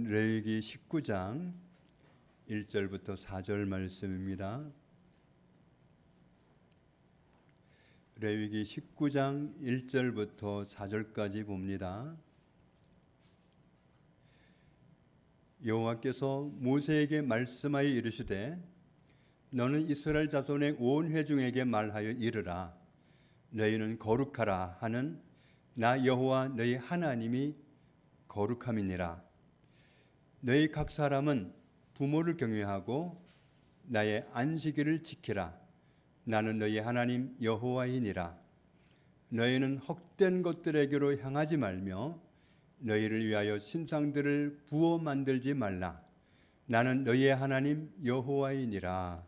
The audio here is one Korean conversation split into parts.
말씀은 레위기 19장 1절부터 4절 말씀입니다. 레위기 19장 1절부터 4절까지 봅니다. 여호와께서 모세에게 말씀하여 이르시되 너는 이스라엘 자손의 온 회중에게 말하여 이르라. 너희는 거룩하라 하는 나 여호와 너희 하나님이 거룩함이니라. 너희 각 사람은 부모를 경외하고 나의 안식일을 지키라. 나는 너희 하나님 여호와이니라. 너희는 헛된 것들에게로 향하지 말며 너희를 위하여 신상들을 부어 만들지 말라. 나는 너희의 하나님 여호와이니라.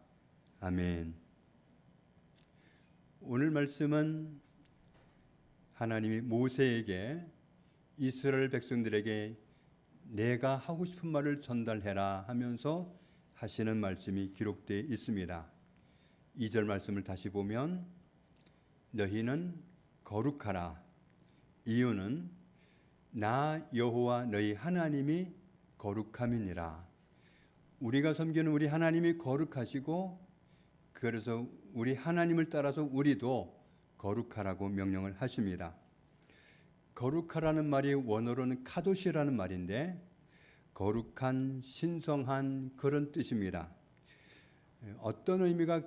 아멘. 오늘 말씀은 하나님이 모세에게 이스라엘 백성들에게 내가 하고 싶은 말을 전달해라 하면서 하시는 말씀이 기록되어 있습니다. 2절 말씀을 다시 보면 너희는 거룩하라. 이유는 나 여호와 너희 하나님이 거룩함이니라. 우리가 섬기는 우리 하나님이 거룩하시고 그래서 우리 하나님을 따라서 우리도 거룩하라고 명령을 하십니다. 거룩하라는 말이 원어로는 카도시라는 말인데 거룩한, 신성한 그런 뜻입니다. 어떤 의미가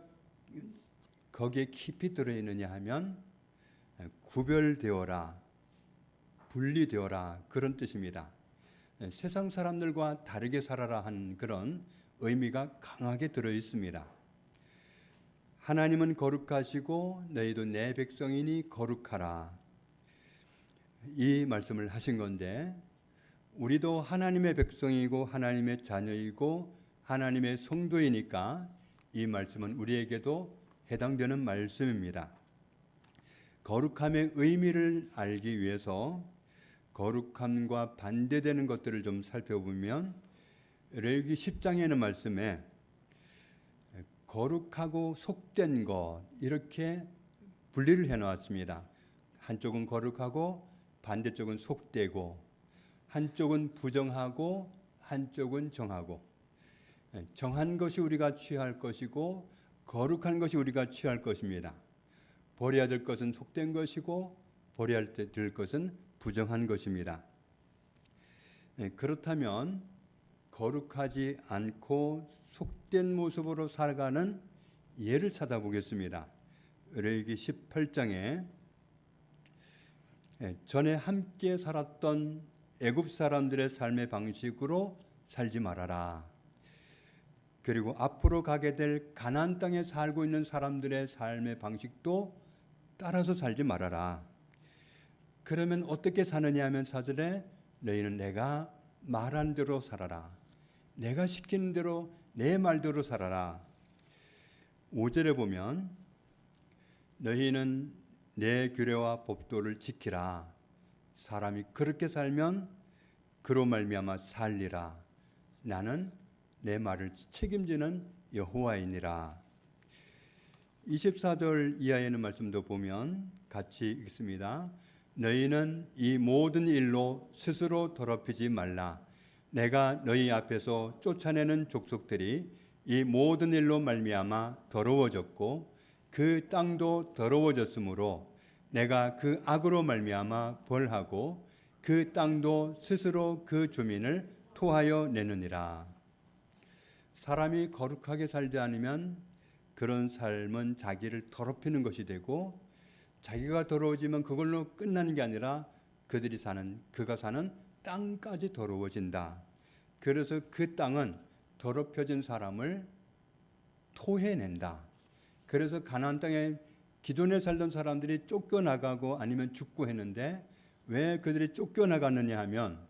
거기에 깊이 들어있느냐 하면 구별되어라, 분리되어라 그런 뜻입니다. 세상 사람들과 다르게 살아라 하는 그런 의미가 강하게 들어있습니다. 하나님은 거룩하시고 너희도 내 백성이니 거룩하라. 이 말씀을 하신 건데 우리도 하나님의 백성이고 하나님의 자녀이고 하나님의 성도이니까 이 말씀은 우리에게도 해당되는 말씀입니다. 거룩함의 의미를 알기 위해서 거룩함과 반대되는 것들을 좀 살펴보면 레위기 10장에는 말씀에 거룩하고 속된 것 이렇게 분리를 해놓았습니다. 한쪽은 거룩하고 반대쪽은 속되고 한쪽은 부정하고 한쪽은 정하고 정한 것이 우리가 취할 것이고 거룩한 것이 우리가 취할 것입니다. 버려야 될 것은 속된 것이고 버려야 될 것은 부정한 것입니다. 그렇다면 거룩하지 않고 속된 모습으로 살아가는 예를 찾아보겠습니다. 레위기 18장에 전에 함께 살았던 애굽 사람들의 삶의 방식으로 살지 말아라. 그리고 앞으로 가게 될 가나안 땅에 살고 있는 사람들의 삶의 방식도 따라서 살지 말아라. 그러면 어떻게 사느냐 하면 4절에 너희는 내가 말한 대로 살아라. 내가 시키는 대로 내 말대로 살아라. 5절에 보면 너희는 내 규례와 법도를 지키라. 사람이 그렇게 살면 그로 말미암아 살리라. 나는 내 말을 책임지는 여호와이니라. 24절 이하에는 말씀도 보면 같이 읽습니다. 너희는 이 모든 일로 스스로 더럽히지 말라. 내가 너희 앞에서 쫓아내는 족속들이 이 모든 일로 말미암아 더러워졌고 그 땅도 더러워졌으므로 내가 그 악으로 말미암아 벌하고 그 땅도 스스로 그 주민을 토하여 내느니라. 사람이 거룩하게 살지 않으면 그런 삶은 자기를 더럽히는 것이 되고 자기가 더러워지면 그걸로 끝나는 게 아니라 그가 사는 땅까지 더러워진다. 그래서 그 땅은 더럽혀진 사람을 토해낸다. 그래서 가나안 땅에 기존에 살던 사람들이 쫓겨나가고 아니면 죽고 했는데 왜 그들이 쫓겨나갔느냐 하면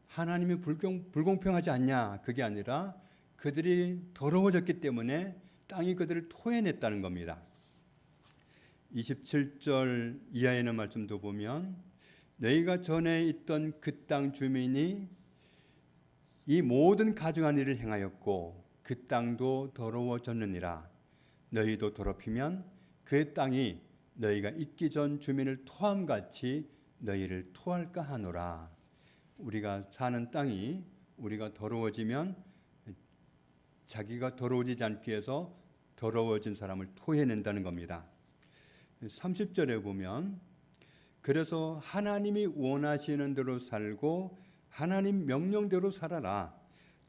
하나님이 불공평하지 않냐 그게 아니라 그들이 더러워졌기 때문에 땅이 그들을 토해냈다는 겁니다. 27절 이하에는 말씀도 보면 너희가 전에 있던 그 땅 주민이 이 모든 가증한 일을 행하였고 그 땅도 더러워졌느니라. 너희도 더럽히면 그 땅이 너희가 있기 전 주민을 토함같이 너희를 토할까 하노라. 우리가 사는 땅이 우리가 더러워지면 자기가 더러워지지 않기 위해서 더러워진 사람을 토해낸다는 겁니다. 30절에 보면 그래서 하나님이 원하시는 대로 살고 하나님 명령대로 살아라.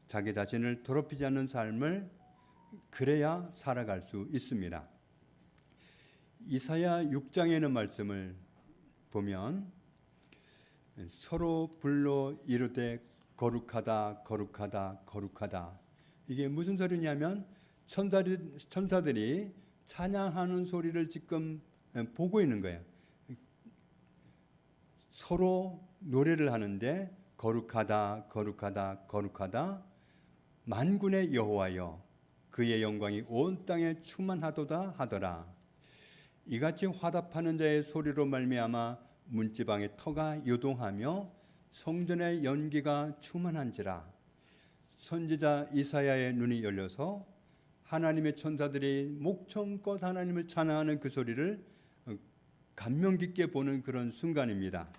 자기 자신을 더럽히지 않는 삶을 그래야 살아갈 수 있습니다. 이사야 6장에 있는 말씀을 보면 서로 불러 이르되 거룩하다 거룩하다 거룩하다. 이게 무슨 소리냐면 천사들이 찬양하는 소리를 지금 보고 있는 거예요. 서로 노래를 하는데 거룩하다 거룩하다 거룩하다 만군의 여호와여 그의 영광이 온 땅에 충만하도다 하더라. 이같이 화답하는 자의 소리로 말미암아 문지방의 터가 요동하며 성전의 연기가 충만한지라. 선지자 이사야의 눈이 열려서 하나님의 천사들이 목청껏 하나님을 찬양하는 그 소리를 감명 깊게 보는 그런 순간입니다.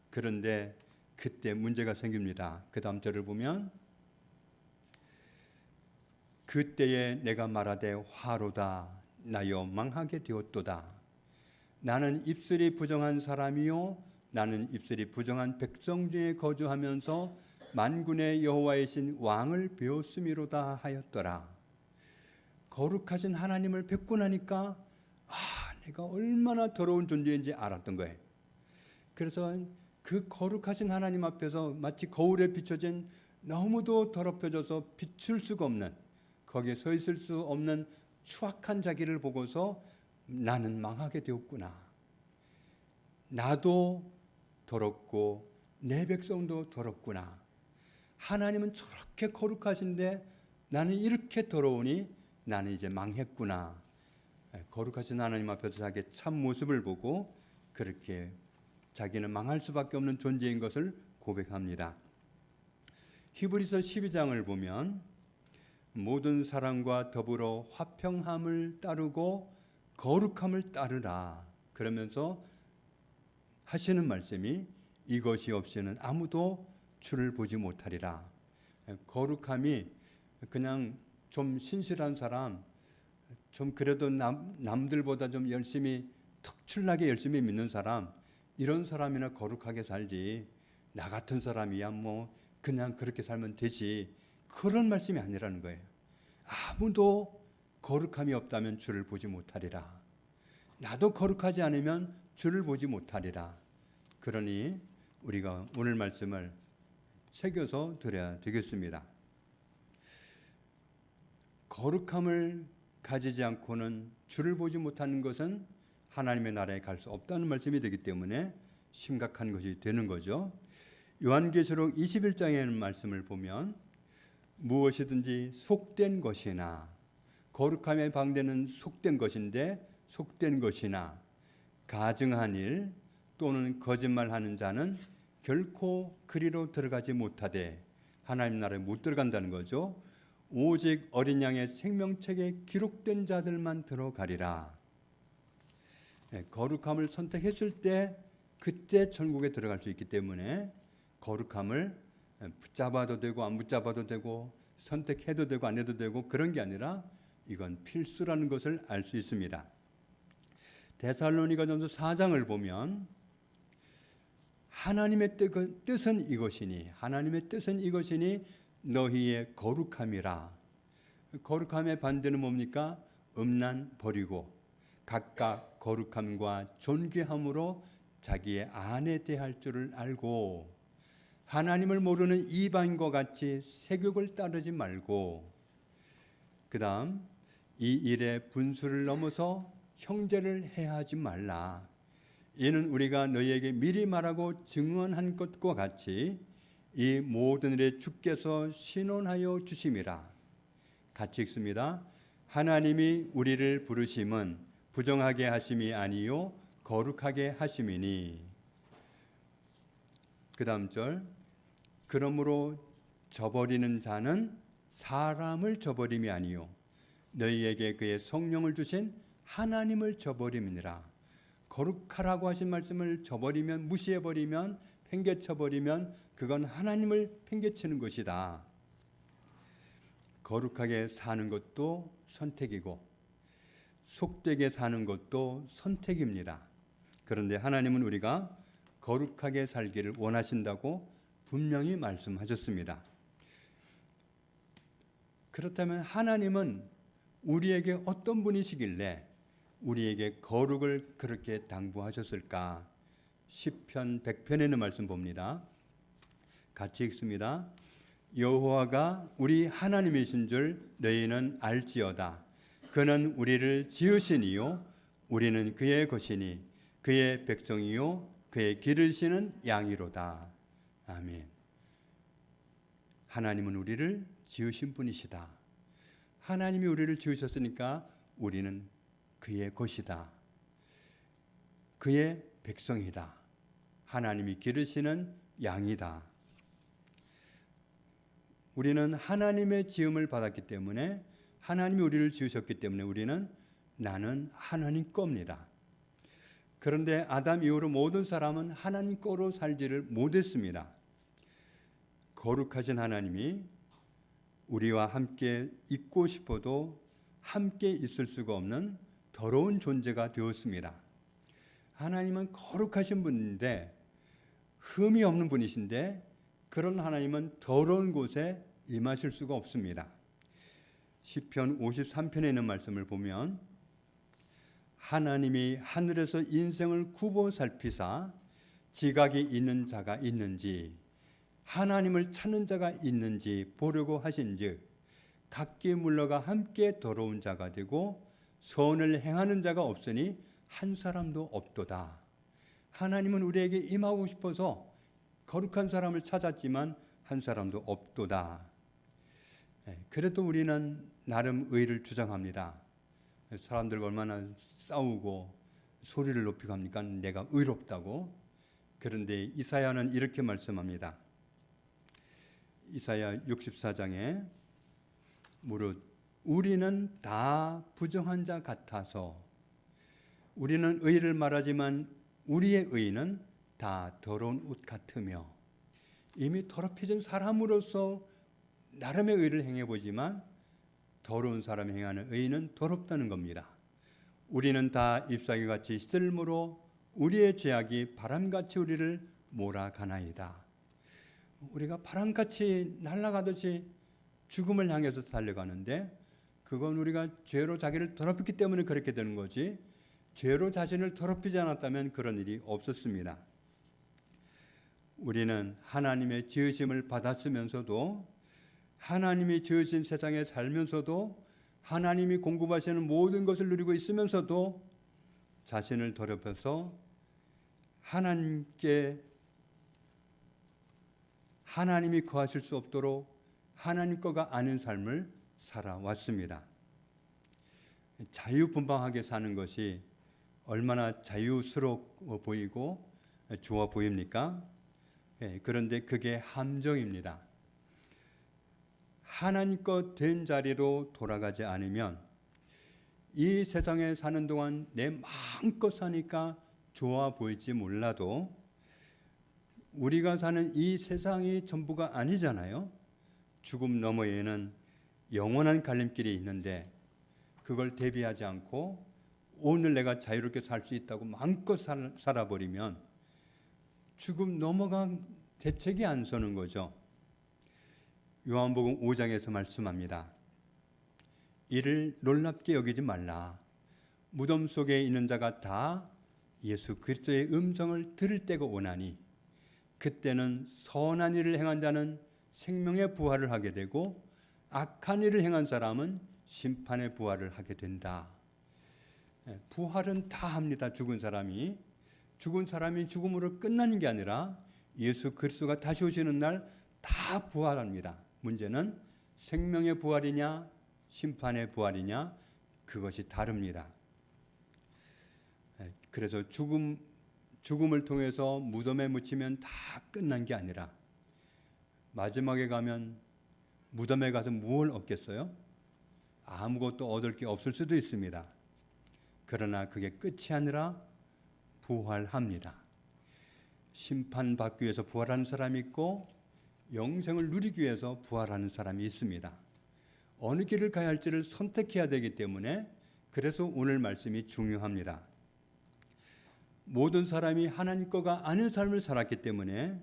그런데 그때 문제가 생깁니다. 그 다음 절을 보면 그때에 내가 말하되 화로다 나여 망하게 되었도다. 나는 입술이 부정한 사람이요 나는 입술이 부정한 백성 중에 거주하면서 만군의 여호와이신 왕을 배웠음이로다 하였더라. 거룩하신 하나님을 뵙고 나니까 내가 얼마나 더러운 존재인지 알았던 거예요. 그래서 그 거룩하신 하나님 앞에서 마치 거울에 비춰진 너무도 더럽혀져서 비출 수가 없는, 거기에 서 있을 수 없는 추악한 자기를 보고서 나는 망하게 되었구나. 나도 더럽고 내 백성도 더럽구나. 하나님은 저렇게 거룩하신데 나는 이렇게 더러우니 나는 이제 망했구나. 거룩하신 하나님 앞에서 자기의 참 모습을 보고 그렇게 자기는 망할 수밖에 없는 존재인 것을 고백합니다. 히브리서 12장을 보면 모든 사람과 더불어 화평함을 따르고 거룩함을 따르라. 그러면서 하시는 말씀이 이것이 없이는 아무도 주를 보지 못하리라. 거룩함이 그냥 좀 신실한 사람, 좀 그래도 남들보다 좀 열심히 특출나게 열심히 믿는 사람, 이런 사람이나 거룩하게 살지 나 같은 사람이야 뭐 그냥 그렇게 살면 되지, 그런 말씀이 아니라는 거예요. 아무도 거룩함이 없다면 주를 보지 못하리라. 나도 거룩하지 않으면 주를 보지 못하리라. 그러니 우리가 오늘 말씀을 새겨서 드려야 되겠습니다. 거룩함을 가지지 않고는 주를 보지 못하는 것은 하나님의 나라에 갈 수 없다는 말씀이 되기 때문에 심각한 것이 되는 거죠. 요한계시록 21장의 말씀을 보면 무엇이든지 속된 것이나, 거룩함에 방되는 속된 것인데 속된 것이나 가증한 일 또는 거짓말하는 자는 결코 그리로 들어가지 못하되, 하나님 나라에 못 들어간다는 거죠. 오직 어린 양의 생명책에 기록된 자들만 들어가리라. 거룩함을 선택했을 때 그때 천국에 들어갈 수 있기 때문에 거룩함을 붙잡아도 되고 안 붙잡아도 되고 선택해도 되고 안 해도 되고 그런 게 아니라 이건 필수라는 것을 알 수 있습니다. 데살로니가전서 4장을 보면 하나님의 뜻은 이것이니, 하나님의 뜻은 이것이니 너희의 거룩함이라. 거룩함의 반대는 뭡니까? 음란 버리고 각각 거룩함과 존귀함으로 자기의 아내 대할 줄을 알고, 하나님을 모르는 이방인과 같이 세욕을 따르지 말고, 그 다음 이 일의 분수를 넘어서 형제를 해하지 말라. 이는 우리가 너희에게 미리 말하고 증언한 것과 같이 이 모든 일에 주께서 신원하여 주심이라. 같이 읽습니다. 하나님이 우리를 부르심은 부정하게 하심이 아니요 거룩하게 하심이니. 그 다음 절, 그러므로 저버리는 자는 사람을 저버림이 아니요 너희에게 그의 성령을 주신 하나님을 저버림이니라. 거룩하라고 하신 말씀을 저버리면, 무시해버리면, 팽개쳐 버리면 그건 하나님을 팽개치는 것이다. 거룩하게 사는 것도 선택이고 속되게 사는 것도 선택입니다. 그런데 하나님은 우리가 거룩하게 살기를 원하신다고 분명히 말씀하셨습니다. 그렇다면 하나님은 우리에게 어떤 분이시길래 우리에게 거룩을 그렇게 당부하셨을까? 시편 100편에 있는 말씀 봅니다. 같이 읽습니다. 여호와가 우리 하나님이신 줄 너희는 알지어다. 그는 우리를 지으시니요 우리는 그의 것이니 그의 백성이요 그의 기르시는 양이로다. 아멘. 하나님은 우리를 지으신 분이시다. 하나님이 우리를 지으셨으니까 우리는 그의 것이다. 그의 백성이다. 하나님이 기르시는 양이다. 우리는 하나님의 지음을 받았기 때문에 하나님이 우리를 지으셨기 때문에 우리는 나는 하나님 겁니다. 그런데 아담 이후로 모든 사람은 하나님 거로 살지를 못했습니다. 거룩하신 하나님이 우리와 함께 있고 싶어도 함께 있을 수가 없는 더러운 존재가 되었습니다. 하나님은 거룩하신 분인데 흠이 없는 분이신데 그런 하나님은 더러운 곳에 임하실 수가 없습니다. 시편 53편에 있는 말씀을 보면 하나님이 하늘에서 인생을 굽어 살피사 지각이 있는 자가 있는지 하나님을 찾는 자가 있는지 보려고 하신즉 각기 물러가 함께 더러운 자가 되고 선을 행하는 자가 없으니 한 사람도 없도다. 하나님은 우리에게 임하고 싶어서 거룩한 사람을 찾았지만 한 사람도 없도다. 그래도 우리는 나름 의를 주장합니다. 사람들과 얼마나 싸우고 소리를 높이고 합니까? 내가 의롭다고. 그런데 이사야는 이렇게 말씀합니다. 이사야 64장에 무릇 우리는 다 부정한 자 같아서 우리는 의를 말하지만 우리의 의는 다 더러운 옷 같으며 이미 더럽혀진 사람으로서 나름의 의를 행해보지만 더러운 사람이 행하는 의는 더럽다는 겁니다. 우리는 다 잎사귀같이 시들므로 우리의 죄악이 바람같이 우리를 몰아가나이다. 우리가 바람같이 날아가듯이 죽음을 향해서 달려가는데 그건 우리가 죄로 자기를 더럽혔기 때문에 그렇게 되는 거지 죄로 자신을 더럽히지 않았다면 그런 일이 없었습니다. 우리는 하나님의 지으심을 받았으면서도 하나님이 지으신 세상에 살면서도 하나님이 공급하시는 모든 것을 누리고 있으면서도 자신을 더럽혀서 하나님이 거하실 수 없도록 하나님 거가 아닌 삶을 살아왔습니다. 자유분방하게 사는 것이 얼마나 자유스러워 보이고 좋아 보입니까? 그런데 그게 함정입니다. 하나님 것 된 자리로 돌아가지 않으면 이 세상에 사는 동안 내 마음껏 사니까 좋아 보일지 몰라도 우리가 사는 이 세상이 전부가 아니잖아요. 죽음 너머에는 영원한 갈림길이 있는데 그걸 대비하지 않고 오늘 내가 자유롭게 살 수 있다고 마음껏 살아버리면 죽음 넘어가 대책이 안 서는 거죠. 요한복음 5장에서 말씀합니다. 이를 놀랍게 여기지 말라. 무덤 속에 있는 자가 다 예수 그리스도의 음성을 들을 때가 오나니 그때는 선한 일을 행한 자는 생명의 부활을 하게 되고 악한 일을 행한 사람은 심판의 부활을 하게 된다. 부활은 다 합니다. 죽은 사람이 죽음으로 끝나는 게 아니라 예수 그리스도가 다시 오시는 날 다 부활합니다. 문제는 생명의 부활이냐 심판의 부활이냐 그것이 다릅니다. 그래서 죽음을 통해서 무덤에 묻히면 다 끝난 게 아니라 마지막에 가면 무덤에 가서 무엇을 얻겠어요? 아무것도 얻을 게 없을 수도 있습니다. 그러나 그게 끝이 아니라 부활합니다. 심판받기 위해서 부활하는 사람이 있고 영생을 누리기 위해서 부활하는 사람이 있습니다. 어느 길을 가야 할지를 선택해야 되기 때문에 그래서 오늘 말씀이 중요합니다. 모든 사람이 하나님 거가 아닌 삶을 살았기 때문에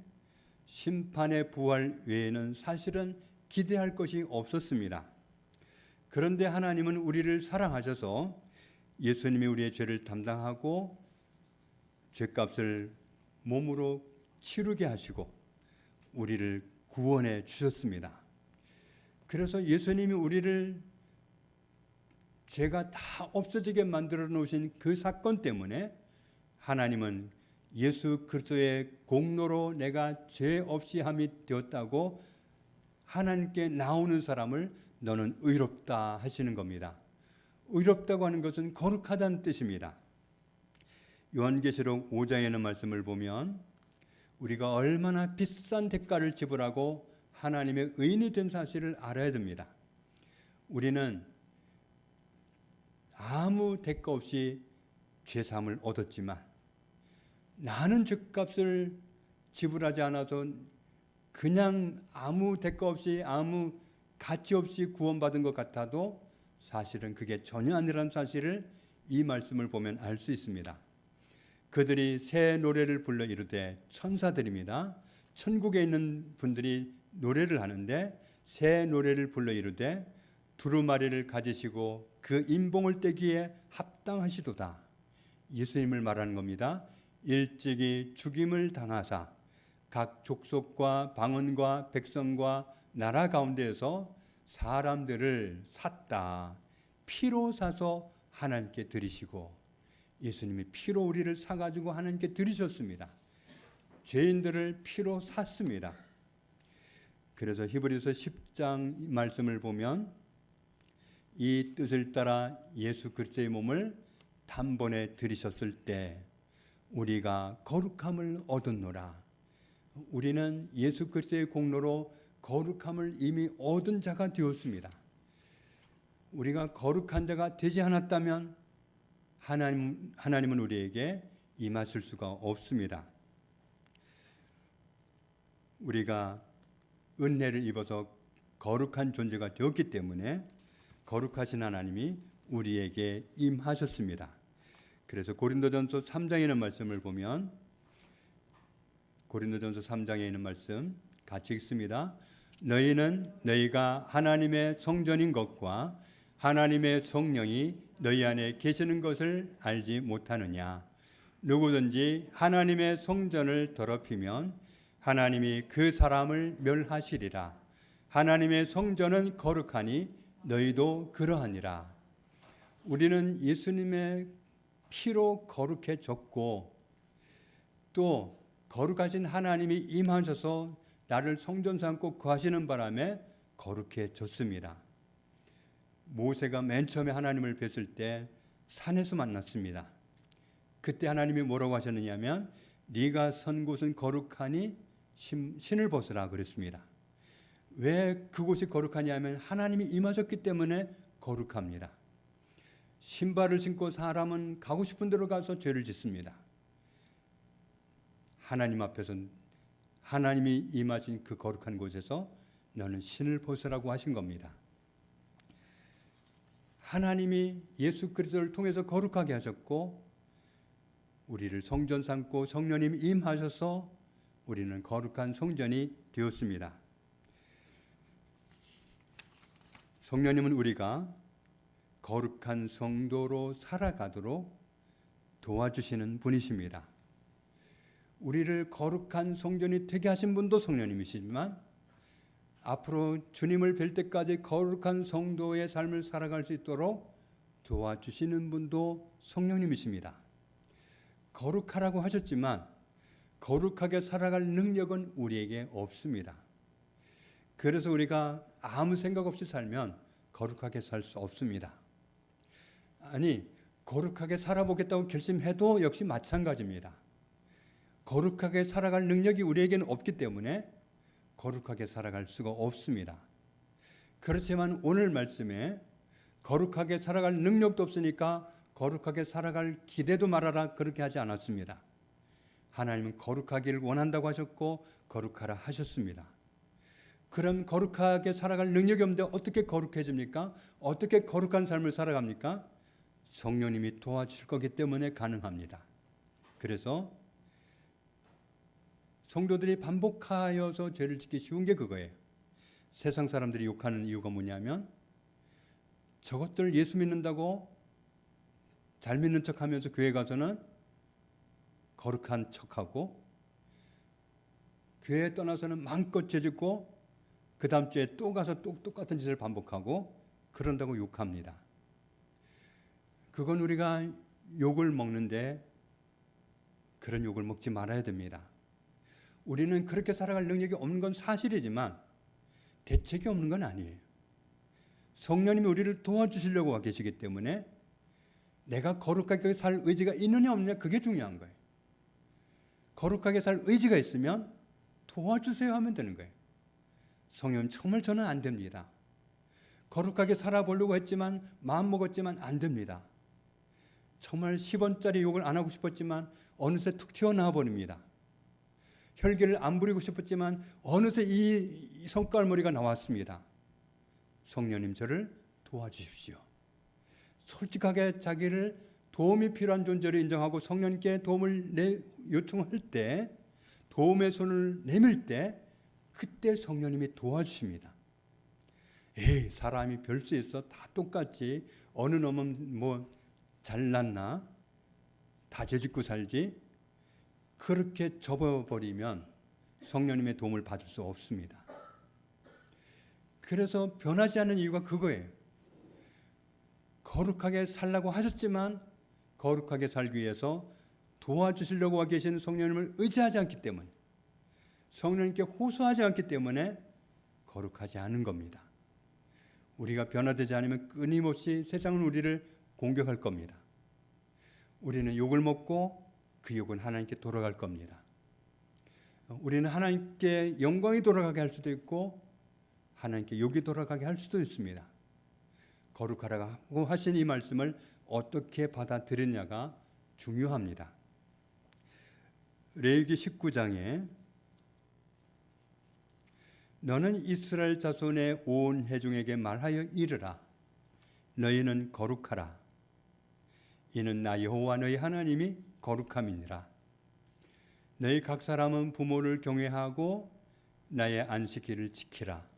심판의 부활 외에는 사실은 기대할 것이 없었습니다. 그런데 하나님은 우리를 사랑하셔서 예수님이 우리의 죄를 담당하고 죄값을 몸으로 치르게 하시고 우리를 구원해 주셨습니다. 그래서 예수님이 우리를 죄가 다 없어지게 만들어 놓으신 그 사건 때문에 하나님은 예수 그리스도의 공로로 내가 죄 없이 함이 되었다고 하나님께 나오는 사람을 너는 의롭다 하시는 겁니다. 의롭다고 하는 것은 거룩하다는 뜻입니다. 요한계시록 5장에 있는 말씀을 보면 우리가 얼마나 비싼 대가를 지불하고 하나님의 의인이 된 사실을 알아야 됩니다. 우리는 아무 대가 없이 죄사함을 얻었지만 나는 죄값을 지불하지 않아서 그냥 아무 대가 없이 아무 가치 없이 구원받은 것 같아도 사실은 그게 전혀 아니라는 사실을 이 말씀을 보면 알 수 있습니다. 그들이 새 노래를 불러 이르되 천사들입니다. 천국에 있는 분들이 노래를 하는데 새 노래를 불러 이르되 두루마리를 가지시고 그 인봉을 떼기에 합당하시도다. 예수님을 말하는 겁니다. 일찍이 죽임을 당하사 각 족속과 방언과 백성과 나라 가운데에서 사람들을 샀다. 피로 사서 하나님께 드리시고 예수님이 피로 우리를 사가지고 하나님께 드리셨습니다. 죄인들을 피로 샀습니다. 그래서 히브리서 10장 말씀을 보면 이 뜻을 따라 예수 그리스도의 몸을 단번에 드리셨을 때 우리가 거룩함을 얻었노라. 우리는 예수 그리스도의 공로로 거룩함을 이미 얻은 자가 되었습니다. 우리가 거룩한 자가 되지 않았다면 하나님은 우리에게 임하실 수가 없습니다. 우리가 은혜를 입어서 거룩한 존재가 되었기 때문에 거룩하신 하나님이 우리에게 임하셨습니다. 그래서 고린도전서 3장에 있는 말씀을 보면 고린도전서 3장에 있는 말씀 같이 읽습니다. 너희는 너희가 하나님의 성전인 것과 하나님의 성령이 너희 안에 계시는 것을 알지 못하느냐. 누구든지 하나님의 성전을 더럽히면 하나님이 그 사람을 멸하시리라. 하나님의 성전은 거룩하니 너희도 그러하니라. 우리는 예수님의 피로 거룩해졌고 또 거룩하신 하나님이 임하셔서 나를 성전 삼고 거하시는 바람에 거룩해졌습니다. 모세가 맨 처음에 하나님을 뵀을 때 산에서 만났습니다. 그때 하나님이 뭐라고 하셨느냐면 네가 선 곳은 거룩하니 신을 벗으라 그랬습니다. 왜 그곳이 거룩하냐면 하나님이 임하셨기 때문에 거룩합니다. 신발을 신고 사람은 가고 싶은 데로 가서 죄를 짓습니다. 하나님 앞에서 하나님이 임하신 그 거룩한 곳에서 너는 신을 벗으라고 하신 겁니다. 하나님이 예수 그리스도를 통해서 거룩하게 하셨고 우리를 성전 삼고 성령님이 임하셔서 우리는 거룩한 성전이 되었습니다. 성령님은 우리가 거룩한 성도로 살아가도록 도와주시는 분이십니다. 우리를 거룩한 성전이 되게 하신 분도 성령님이시지만 앞으로 주님을 뵐 때까지 거룩한 성도의 삶을 살아갈 수 있도록 도와주시는 분도 성령님이십니다. 거룩하라고 하셨지만 거룩하게 살아갈 능력은 우리에게 없습니다. 그래서 우리가 아무 생각 없이 살면 거룩하게 살 수 없습니다. 아니, 거룩하게 살아보겠다고 결심해도 역시 마찬가지입니다. 거룩하게 살아갈 능력이 우리에게는 없기 때문에 거룩하게 살아갈 수가 없습니다. 그렇지만 오늘 말씀에 거룩하게 살아갈 능력도 없으니까 거룩하게 살아갈 기대도 말아라 그렇게 하지 않았습니다. 하나님은 거룩하기를 원한다고 하셨고 거룩하라 하셨습니다. 그럼 거룩하게 살아갈 능력이 없는데 어떻게 거룩해집니까? 어떻게 거룩한 삶을 살아갑니까? 성령님이 도와주실 거기 때문에 가능합니다. 그래서 성도들이 반복하여서 죄를 짓기 쉬운 게 그거예요. 세상 사람들이 욕하는 이유가 뭐냐면 저것들 예수 믿는다고 잘 믿는 척하면서 교회 가서는 거룩한 척하고 교회 떠나서는 마음껏 죄 짓고 그 다음 주에 또 가서 똑같은 짓을 반복하고 그런다고 욕합니다. 그건 우리가 욕을 먹는데 그런 욕을 먹지 말아야 됩니다. 우리는 그렇게 살아갈 능력이 없는 건 사실이지만 대책이 없는 건 아니에요. 성령님이 우리를 도와주시려고 와 계시기 때문에 내가 거룩하게 살 의지가 있느냐 없느냐 그게 중요한 거예요. 거룩하게 살 의지가 있으면 도와주세요 하면 되는 거예요. 성령 정말 저는 안 됩니다. 거룩하게 살아보려고 했지만 마음먹었지만 안 됩니다. 정말 10원짜리 욕을 안 하고 싶었지만 어느새 툭 튀어나와 버립니다. 혈기를 안 부리고 싶었지만 어느새 이 성깔머리가 나왔습니다. 성령님 저를 도와주십시오. 솔직하게 자기를 도움이 필요한 존재로 인정하고 성령님께 도움을 요청할 때 도움의 손을 내밀 때 그때 성령님이 도와주십니다. 에이 사람이 별 수 있어 다 똑같지 어느 놈은 뭐 잘났나 다 죄짓고 살지 그렇게 접어버리면 성령님의 도움을 받을 수 없습니다. 그래서 변하지 않는 이유가 그거예요. 거룩하게 살라고 하셨지만 거룩하게 살기 위해서 도와주시려고 와 계시는 성령님을 의지하지 않기 때문에 성령님께 호소하지 않기 때문에 거룩하지 않은 겁니다. 우리가 변화되지 않으면 끊임없이 세상은 우리를 공격할 겁니다. 우리는 욕을 먹고 그 욕은 하나님께 돌아갈 겁니다. 우리는 하나님께 영광이 돌아가게 할 수도 있고 하나님께 욕이 돌아가게 할 수도 있습니다. 거룩하라고 하신 이 말씀을 어떻게 받아들였냐가 중요합니다. 레위기 19장에 너는 이스라엘 자손의 온 회중에게 말하여 이르라. 너희는 거룩하라. 이는 나 여호와 너희 하나님이 거룩함이니라. 너희 각 사람은 부모를 경외하고 나의 안식일을 지키라.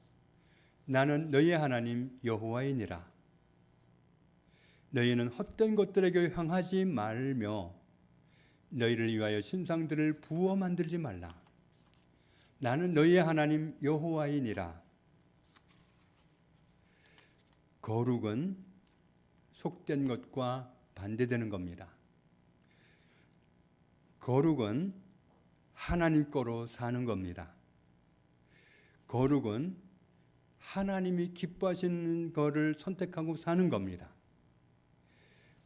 나는 너희의 하나님 여호와이니라. 너희는 헛된 것들에게 향하지 말며 너희를 위하여 신상들을 부어 만들지 말라. 나는 너희의 하나님 여호와이니라. 거룩은 속된 것과 반대되는 겁니다. 거룩은 하나님 거로 사는 겁니다. 거룩은 하나님이 기뻐하시는 것을 선택하고 사는 겁니다.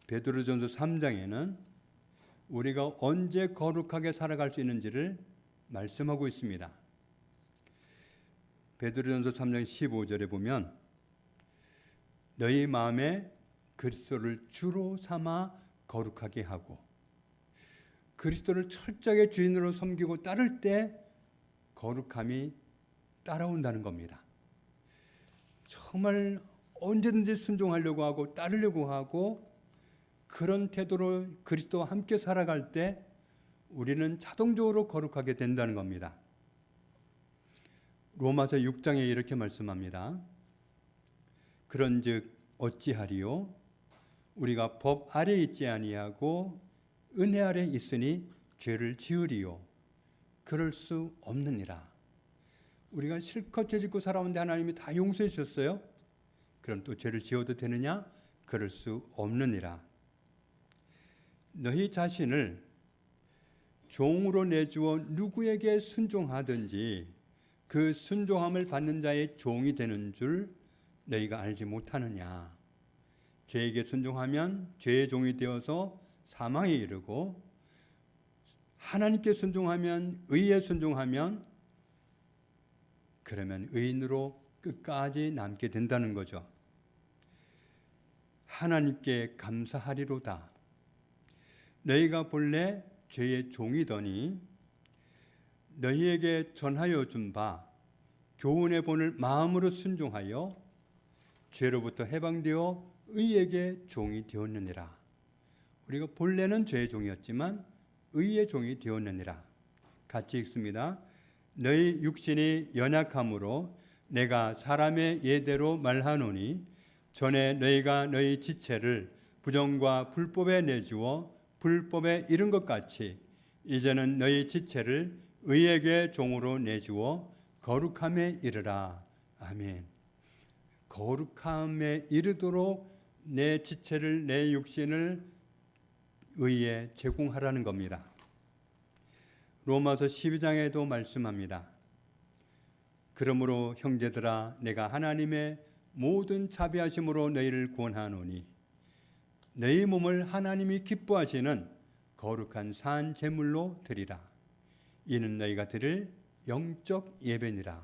베드로전서 3장에는 우리가 언제 거룩하게 살아갈 수 있는지를 말씀하고 있습니다. 베드로전서 3장 15절에 보면 너희 마음에 그리스도를 주로 삼아 거룩하게 하고 그리스도를 철저하게 주인으로 섬기고 따를 때 거룩함이 따라온다는 겁니다. 정말 언제든지 순종하려고 하고 따르려고 하고 그런 태도로 그리스도와 함께 살아갈 때 우리는 자동적으로 거룩하게 된다는 겁니다. 로마서 6장에 이렇게 말씀합니다. 그런즉 어찌하리요? 우리가 법 아래 있지 아니하고 은혜 아래 있으니 죄를 지으리요? 그럴 수 없느니라. 우리가 실컷 죄 짓고 살아오는데 하나님이 다 용서해 주셨어요? 그럼 또 죄를 지어도 되느냐? 그럴 수 없느니라. 너희 자신을 종으로 내주어 누구에게 순종하든지 그 순종함을 받는 자의 종이 되는 줄 너희가 알지 못하느냐. 죄에게 순종하면 죄의 종이 되어서 사망에 이르고 하나님께 순종하면 의에 순종하면 그러면 의인으로 끝까지 남게 된다는 거죠. 하나님께 감사하리로다. 너희가 본래 죄의 종이더니 너희에게 전하여 준 바 교훈의 본을 마음으로 순종하여 죄로부터 해방되어 의에게 종이 되었느니라. 우리가 본래는 죄의 종이었지만 의의 종이 되었느니라. 같이 읽습니다. 너희 육신이 연약함으로 내가 사람의 예대로 말하노니 전에 너희가 너희 지체를 부정과 불법에 내주어 불법에 이른 것 같이 이제는 너희 지체를 의에게 종으로 내주어 거룩함에 이르라. 아멘. 거룩함에 이르도록 내 지체를, 내 육신을 의에 제공하라는 겁니다. 로마서 12장에도 말씀합니다. 그러므로 형제들아 내가 하나님의 모든 자비하심으로 너희를 권하노니 너희 몸을 하나님이 기뻐하시는 거룩한 산 제물로 드리라. 이는 너희가 드릴 영적 예배니라.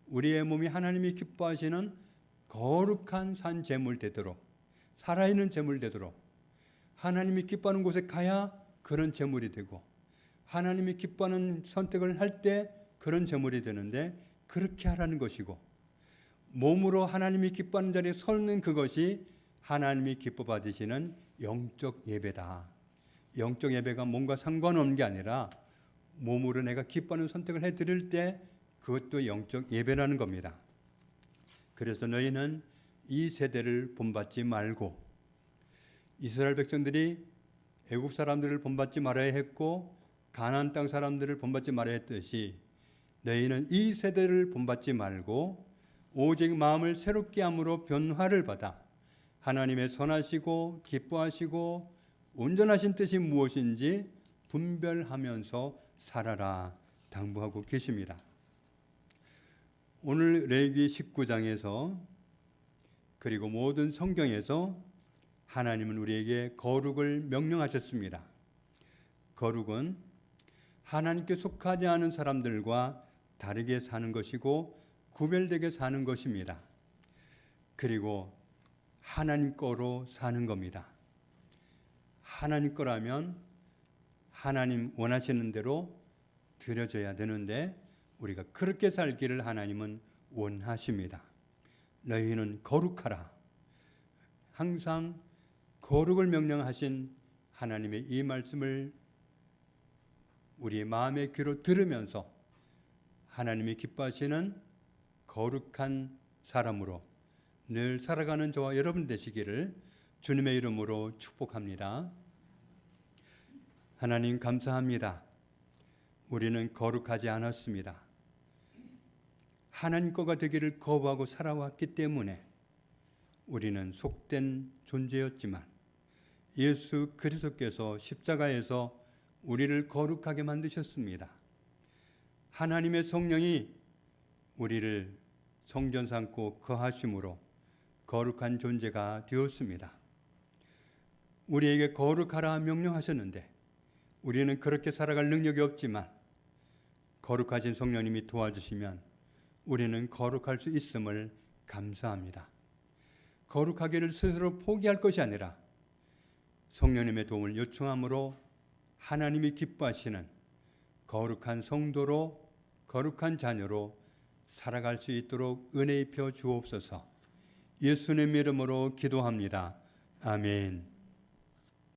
우리의 몸이 하나님이 기뻐하시는 거룩한 산 제물 되도록, 살아있는 제물 되도록, 하나님이 기뻐하는 곳에 가야 그런 제물이 되고 하나님이 기뻐하는 선택을 할 때 그런 제물이 되는데 그렇게 하라는 것이고, 몸으로 하나님이 기뻐하는 자리에 서는 그것이 하나님이 기뻐 받으시는 영적 예배다. 영적 예배가 몸과 상관없는 게 아니라 몸으로 내가 기뻐하는 선택을 해드릴 때 그것도 영적 예배라는 겁니다. 그래서 너희는 이 세대를 본받지 말고, 이스라엘 백성들이 애굽 사람들을 본받지 말아야 했고 가나안 땅 사람들을 본받지 말아야 했듯이 너희는 이 세대를 본받지 말고 오직 마음을 새롭게 함으로 변화를 받아 하나님의 선하시고 기뻐하시고 온전하신 뜻이 무엇인지 분별하면서 살아라 당부하고 계십니다. 오늘 레위기 19장에서 그리고 모든 성경에서 하나님은 우리에게 거룩을 명령하셨습니다. 거룩은 하나님께 속하지 않은 사람들과 다르게 사는 것이고 구별되게 사는 것입니다. 그리고 하나님 거로 사는 겁니다. 하나님 거라면 하나님 원하시는 대로 드려져야 되는데 우리가 그렇게 살기를 하나님은 원하십니다. 너희는 거룩하라. 항상 거룩을 명령하신 하나님의 이 말씀을 우리의 마음의 귀로 들으면서 하나님이 기뻐하시는 거룩한 사람으로 늘 살아가는 저와 여러분 되시기를 주님의 이름으로 축복합니다. 하나님 감사합니다. 우리는 거룩하지 않았습니다. 하나님 거가 되기를 거부하고 살아왔기 때문에 우리는 속된 존재였지만 예수 그리스도께서 십자가에서 우리를 거룩하게 만드셨습니다. 하나님의 성령이 우리를 성전 삼고 거하심으로 거룩한 존재가 되었습니다. 우리에게 거룩하라 명령하셨는데 우리는 그렇게 살아갈 능력이 없지만 거룩하신 성령님이 도와주시면 우리는 거룩할 수 있음을 감사합니다. 거룩하기를 스스로 포기할 것이 아니라 성령님의 도움을 요청함으로 하나님이 기뻐하시는 거룩한 성도로, 거룩한 자녀로 살아갈 수 있도록 은혜 입혀 주옵소서. 예수님의 이름으로 기도합니다. 아멘.